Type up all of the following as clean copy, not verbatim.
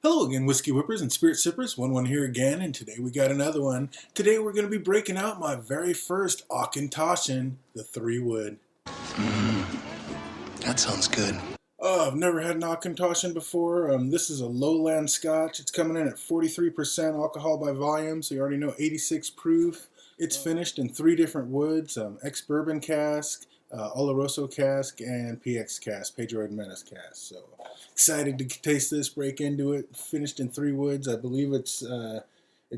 Hello again, Whiskey Whippers and Spirit Sippers. One here again, and today we got another one. Today we're going to be breaking out my very first Auchentoshen, the 3-wood. That sounds good. Oh, I've never had an Auchentoshen before. This is a lowland scotch. It's coming in at 43% alcohol by volume, so you already know 86 proof. It's finished in 3 different woods, ex-bourbon cask, Oloroso cask, and PX cask, Pedro Jimenez cask. So excited to taste this, break into it. Finished in 3 woods. I believe it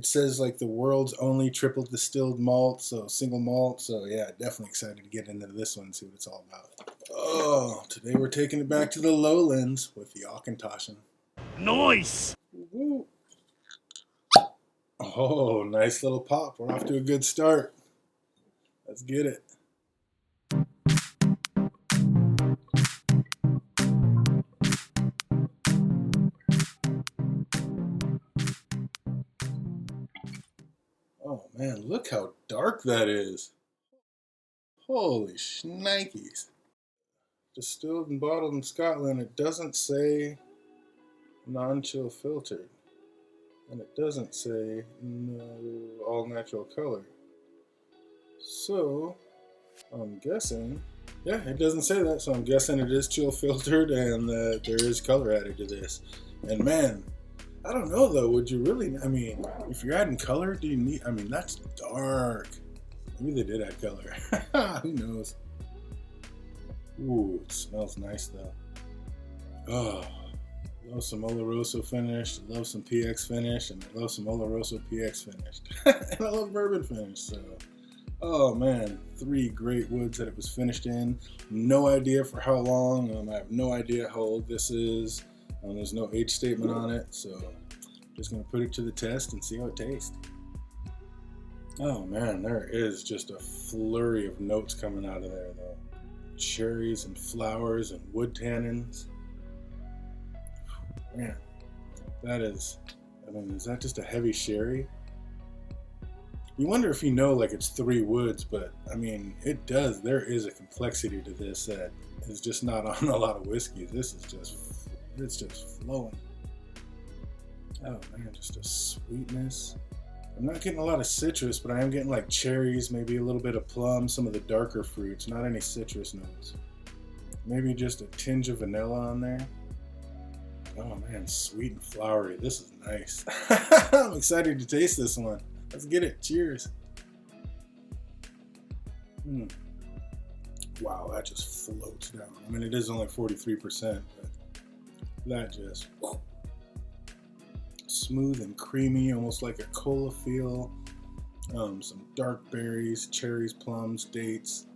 says like the world's only triple distilled malt, so single malt. So yeah, definitely excited to get into this one and see what it's all about. Oh, today we're taking it back to the lowlands with the Auchentoshen. Nice! Woo. Oh, nice little pop. We're off to a good start. Let's get it. Oh man, look how dark that is. Holy shnikes. Distilled and bottled in Scotland. It doesn't say non-chill filtered. And it doesn't say no all natural color. So, I'm guessing, yeah, it doesn't say that, so I'm guessing it is chill filtered and there is color added to this. And man, I don't know though, would you really, I mean, if you're adding color, do you need, I mean, that's dark. Maybe they did add color. Who knows? Ooh, it smells nice though. Oh. Love some Oloroso finish, love some PX finish, and I love some Oloroso PX finish. And I love bourbon finish, so. Oh man, 3 great woods that it was finished in. No idea for how long. I have no idea how old this is. There's no age statement on it, so just gonna put it to the test and see how it tastes. Oh man, there is just a flurry of notes coming out of there though. Cherries and flowers and wood tannins. Man, that is, I mean, is that just a heavy sherry? You wonder if you know, like, it's 3 woods, but, I mean, it does. There is a complexity to this that is just not on a lot of whiskeys. This is just, it's just flowing. Oh, man, just a sweetness. I'm not getting a lot of citrus, but I am getting, like, cherries, maybe a little bit of plum, some of the darker fruits, not any citrus notes. Maybe just a tinge of vanilla on there. Oh man, sweet and flowery. This is nice. I'm excited to taste this one. Let's get it. Cheers. Wow, that just floats down. I mean, it is only 43%, but that just smooth and creamy, almost like a cola feel. Some dark berries, cherries, plums, dates.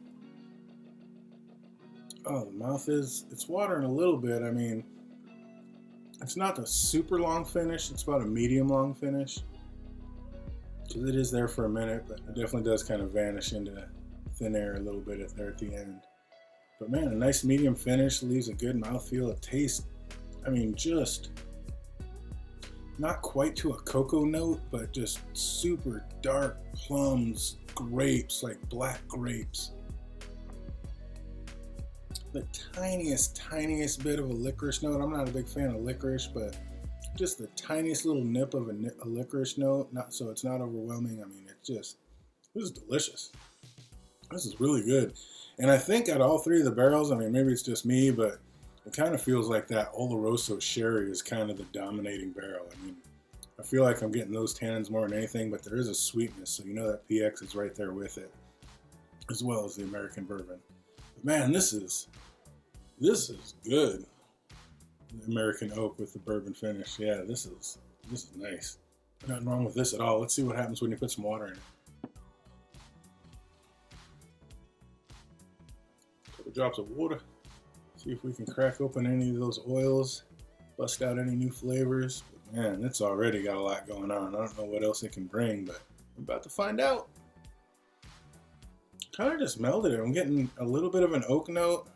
Oh, the mouth it's watering a little bit. I mean, it's not a super long finish. It's about a medium long finish. Because it is there for a minute, but it definitely does kind of vanish into thin air a little bit there at the end. But man, a nice medium finish, leaves a good mouthfeel. It tastes, I mean, just not quite to a cocoa note, but just super dark plums, grapes, like black grapes. The tiniest bit of a licorice note. I'm not a big fan of licorice, but just the tiniest little nip of a licorice note. Not so it's not overwhelming. I mean, this is delicious. This is really good. And I think out of all 3 of the barrels, I mean, maybe it's just me, but it kind of feels like that Oloroso sherry is kind of the dominating barrel. I mean, I feel like I'm getting those tannins more than anything, but there is a sweetness, so you know that PX is right there with it, as well as the American bourbon. But man, this is good. The American oak with the bourbon finish. Yeah, this is nice. Nothing wrong with this at all. Let's see what happens when you put some water in it. Couple drops of water. See if we can crack open any of those oils, bust out any new flavors. But man, it's already got a lot going on. I don't know what else it can bring, but I'm about to find out. Kind of just melded it. I'm getting a little bit of an oak note.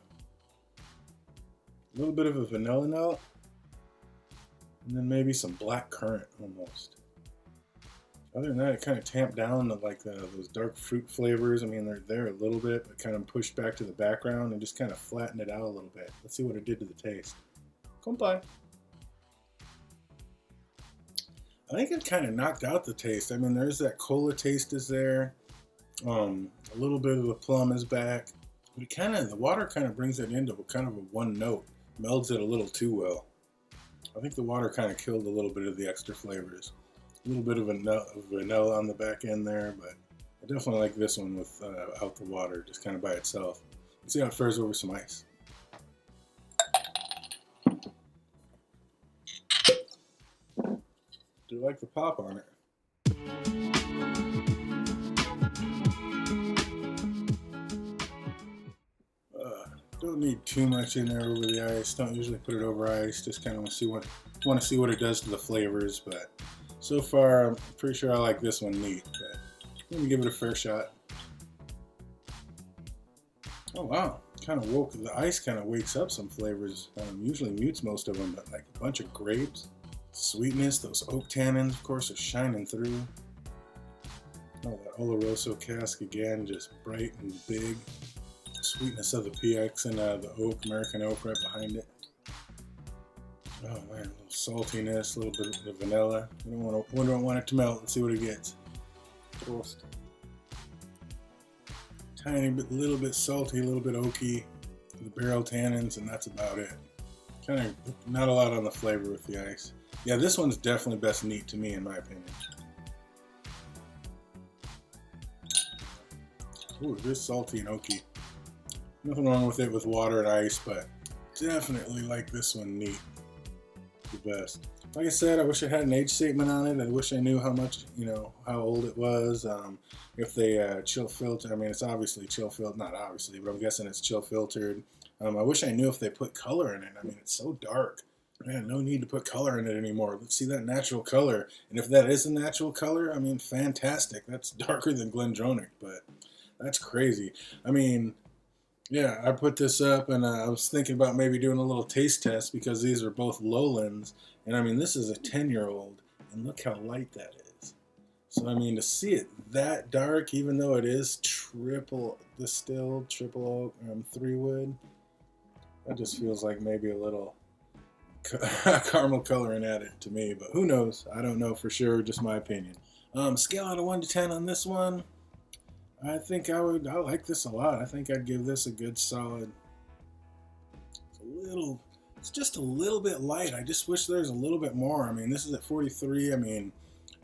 A little bit of a vanilla note, and then maybe some black currant almost. Other than that, it kind of tamped down those dark fruit flavors. I mean, they're there a little bit, but kind of pushed back to the background and just kind of flattened it out a little bit. Let's see what it did to the taste. Come by. I think it kind of knocked out the taste. I mean, there's that cola taste is there. A little bit of the plum is back. But it kind of, the water kind of brings it into kind of a one note. Melds it a little too well. I think the water kind of killed a little bit of the extra flavors. A little bit of vanilla on the back end there, but I definitely like this one without the water, just kind of by itself. Let's see how it fares over some ice. Do like the pop on it. Don't need too much in there over the ice. Don't usually put it over ice. Just kind of want to see what it does to the flavors. But so far, I'm pretty sure I like this one neat. But let me give it a fair shot. Oh wow! The ice kind of wakes up some flavors. Usually mutes most of them, but like a bunch of grapes, sweetness. Those oak tannins, of course, are shining through. Oh, that Oloroso cask again, just bright and big. Sweetness of the PX and the oak, American oak right behind it. Oh man, a little saltiness, a little bit of the vanilla. We don't want it to melt. Let's see what it gets. Toast. Tiny bit, little bit salty, a little bit oaky. The barrel tannins, and that's about it. Kind of not a lot on the flavor with the ice. Yeah, this one's definitely best neat to me, in my opinion. Ooh, it is salty and oaky. Nothing wrong with it with water and ice, but definitely like this one neat. The best. Like I said, I wish I had an age statement on it. I wish I knew how much, how old it was. If they chill filter, I mean, it's obviously chill filtered, not obviously, but I'm guessing it's chill filtered. I wish I knew if they put color in it. I mean, it's so dark. Man, no need to put color in it anymore. Let's see that natural color. And if that is a natural color, I mean, fantastic. That's darker than Glendronach, but that's crazy. I mean, yeah, I put this up and I was thinking about maybe doing a little taste test because these are both lowlands. And I mean, this is a 10-year-old and look how light that is. So I mean, to see it that dark, even though it is triple distilled, triple oak, 3-wood, that just feels like maybe a little caramel coloring added to me. But who knows? I don't know for sure, just my opinion. Scale out of 1 to 10 on this one. I think I like this a lot. I think I'd give this a good solid. It's just a little bit light. I just wish there's a little bit more. I mean, this is at 43. I mean,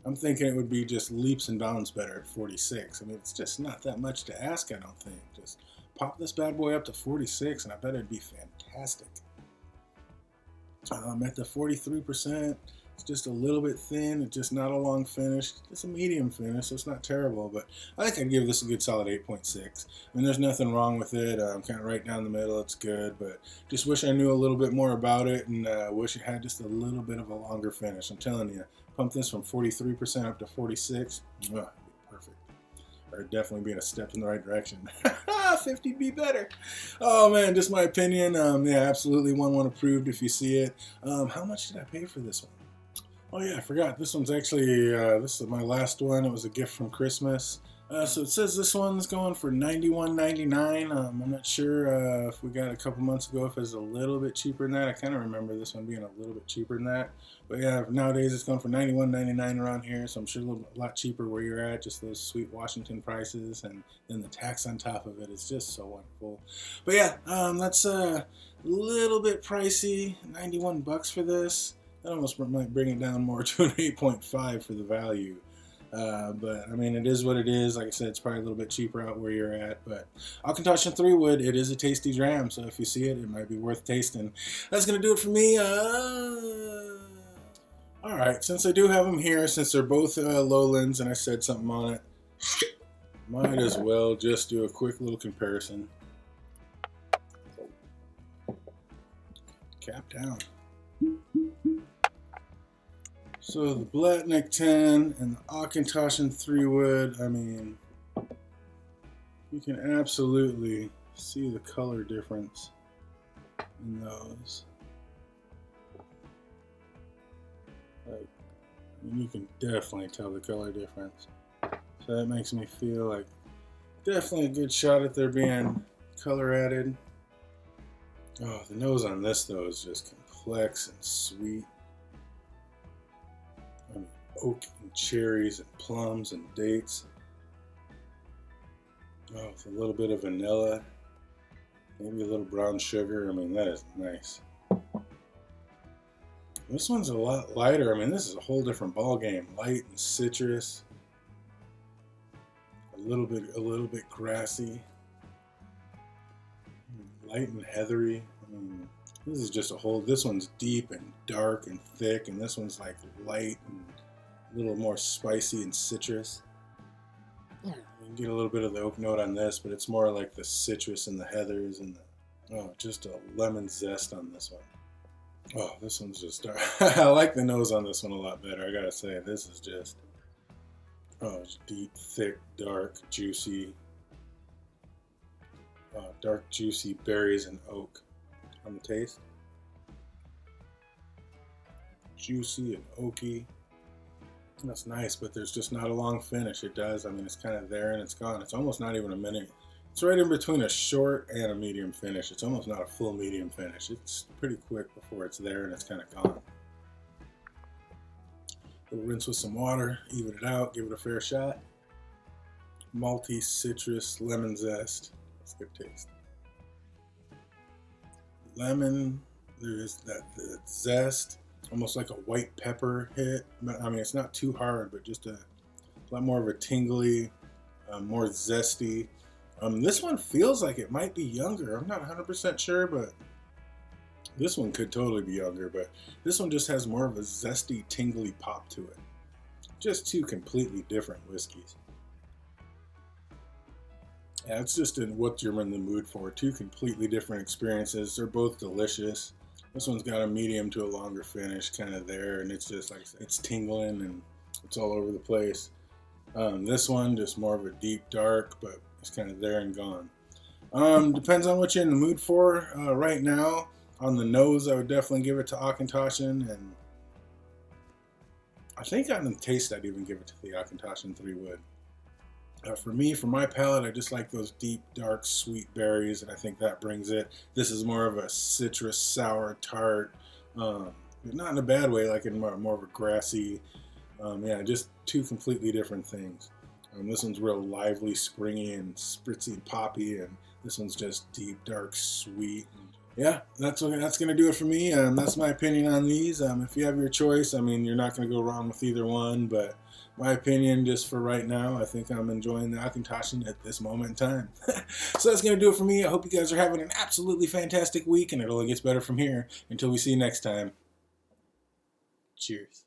I'm thinking it would be just leaps and bounds better at 46. I mean, it's just not that much to ask, I don't think. Just pop this bad boy up to 46, and I bet it'd be fantastic. At the 43%. It's just a little bit thin. It's just not a long finish. It's a medium finish, so it's not terrible. But I think I'd give this a good solid 8.6. I mean, there's nothing wrong with it. Kind of right down the middle. It's good, but just wish I knew a little bit more about it, and wish it had just a little bit of a longer finish. I'm telling you, pump this from 43% up to 46. Perfect. Or definitely being a step in the right direction. 50'd be better. Oh man, just my opinion. Yeah, absolutely 1-1 approved if you see it. How much did I pay for this one? Oh yeah, I forgot. This one's actually, this is my last one. It was a gift from Christmas. So it says this one's going for $91.99. I'm not sure if we got a couple months ago if it's a little bit cheaper than that. I kind of remember this one being a little bit cheaper than that. But yeah, nowadays it's going for $91.99 around here. So I'm sure a lot cheaper where you're at. Just those sweet Washington prices, and then the tax on top of it is just so wonderful. But yeah, that's a little bit pricey. 91 bucks for this. That almost might bring it down more to an 8.5 for the value. But I mean, it is what it is. Like I said, it's probably a little bit cheaper out where you're at. But Auchentoshen 3-wood, it is a tasty dram. So if you see it, it might be worth tasting. That's going to do it for me. All right, since I do have them here, since they're both lowlands and I said something on it, might as well just do a quick little comparison. Cap down. So the Blatnik 10 and the Auchentoshen 3-wood, I mean, you can absolutely see the color difference in those. Like, I mean, you can definitely tell the color difference. So that makes me feel like definitely a good shot at there being color added. Oh, the nose on this though is just complex and sweet. I mean, oak and cherries and plums and dates. Oh, with a little bit of vanilla, maybe a little brown sugar. I mean, that is nice. This one's a lot lighter. I mean, this is a whole different ball game. Light and citrus, a little bit grassy, light and heathery. I mean, this is just a whole. This one's deep and dark and thick, and this one's like light and a little more spicy and citrus. You can get a little bit of the oak note on this, but it's more like the citrus and the heathers and just a lemon zest on this one. Oh, this one's just dark. I like the nose on this one a lot better. I gotta say, this is just it's deep, thick, dark, juicy, dark, juicy berries and oak on the taste. Juicy and oaky. That's nice, but there's just not a long finish. It does. I mean, it's kind of there and it's gone. It's almost not even a minute. It's right in between a short and a medium finish. It's almost not a full medium finish. It's pretty quick before it's there and it's kind of gone. We'll rinse with some water, even it out, give it a fair shot. Malty, citrus, lemon zest. It's a good taste. Lemon, there's that zest, almost like a white pepper hit. I mean, it's not too hard, but just a lot more of a tingly, more zesty. This one feels like it might be younger. I'm not 100% sure, but this one could totally be younger. But this one just has more of a zesty, tingly pop to it. Just two completely different whiskeys. Yeah, it's just what you're in the mood for. Two completely different experiences. They're both delicious. This one's got a medium to a longer finish kind of there, and it's just like it's tingling and it's all over the place. This one just more of a deep dark, but it's kind of there and gone. Depends on what you're in the mood for. Right now, on the nose, I would definitely give it to Auchentoshen, and I think on the taste, I'd even give it to the Auchentoshen 3 Wood. For me, for my palate, I just like those deep, dark, sweet berries, and I think that brings it. This is more of a citrus, sour, tart, not in a bad way, like in more of a grassy, yeah, just two completely different things. This one's real lively, springy, and spritzy and poppy, and this one's just deep, dark, sweet. Yeah, that's going to do it for me. That's my opinion on these. If you have your choice, I mean, you're not going to go wrong with either one, but my opinion, just for right now, I think I'm enjoying the Auchentoshen at this moment in time. So that's going to do it for me. I hope you guys are having an absolutely fantastic week, and it only gets better from here. Until we see you next time. Cheers.